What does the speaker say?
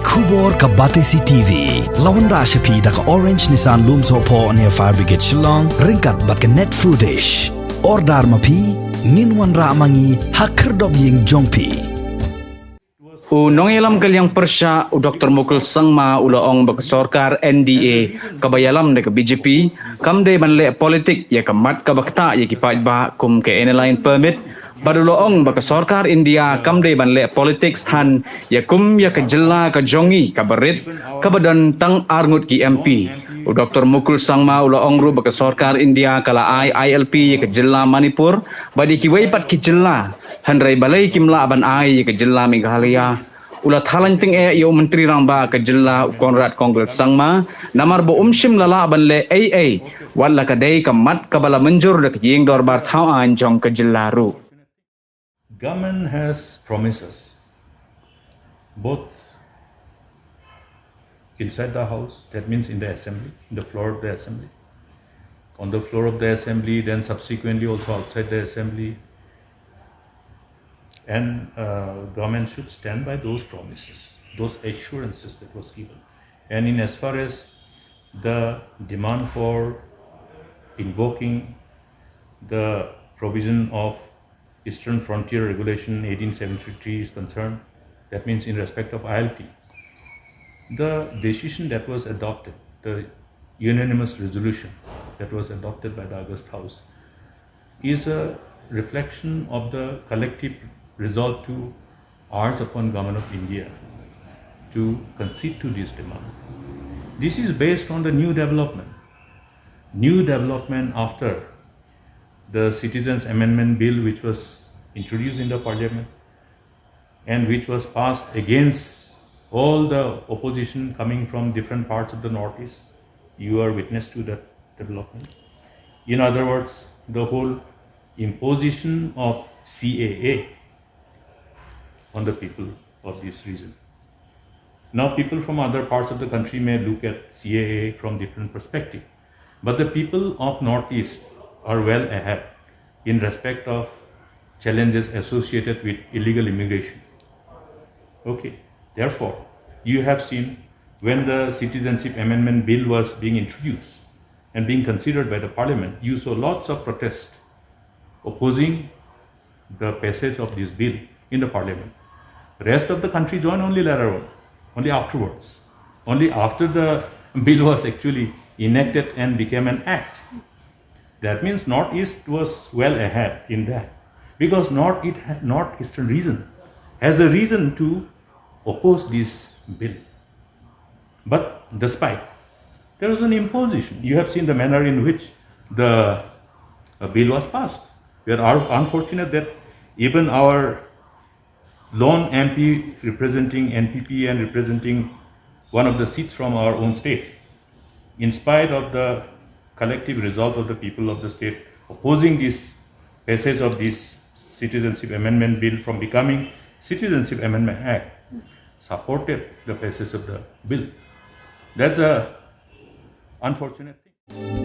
Khubor ka Batesi TV. Lawan ra siya pi da ka Orange Nissan Lumso po near Fire Brigade Shillong. Ringkat bat ka net foodish. Ordar mapi. Nginwan ra mangi hakerdog ying jongpi. Nong ilam kalyang persya Dr. Mukul Sangma ulaong bakasorkar NDA kabayalam de BJP kamde banle politik ya kamat kabakta ya kipaj ba kum ke line permit baduloong bakasorkar India kamde banle politik stan ya kum ya kejela kajongi kabarit kabadan tang arngut ki MP Dr. Mukul Sangma ulaong ru bakasorkar India kala ILP ya kejela Manipur badi kiwai pat kejela handrai balai kimla aban ai ya kejela Meghalaya ulat halang ting yo menteri ramba kejela Konrad Kongres Sangma namar bo umshim lala banle AA wala kadai kamat kabala menjur dak ying dorbar thawan jong kejela ru. Government has promises both inside the house, that means in the assembly, in the floor of the assembly, on the floor of the assembly, then subsequently also outside the assembly. And government should stand by those promises, those assurances that was given. And in as far as the demand for invoking the provision of Eastern Frontier Regulation 1873 is concerned, that means in respect of ILP, the decision that was adopted, the unanimous resolution that was adopted by the August House, is a reflection of the collective resolve to urge upon Government of India to concede to this demand. This is based on the new development after the Citizens Amendment Bill, which was introduced in the Parliament and which was passed against all the opposition coming from different parts of the Northeast. You are witness to that development. In other words, the whole imposition of CAA on the people of this region. Now, people from other parts of the country may look at CAA from different perspective, but the people of Northeast are well ahead in respect of challenges associated with illegal immigration. Okay, therefore, you have seen when the Citizenship Amendment Bill was being introduced and being considered by the Parliament, you saw lots of protests opposing the passage of this bill in the Parliament. The rest of the country joined only later on, only afterwards, only after the bill was actually enacted and became an act. That means Northeast was well ahead in that, because Northeastern region has a reason to oppose this bill. But despite, there was an imposition. You have seen the manner in which the bill was passed. We are unfortunate that even our lone MP representing NPP and representing one of the seats from our own state, in spite of the collective resolve of the people of the state opposing this passage of this Citizenship Amendment Bill from becoming Citizenship Amendment Act, supported the passage of the bill. That's a unfortunate thing.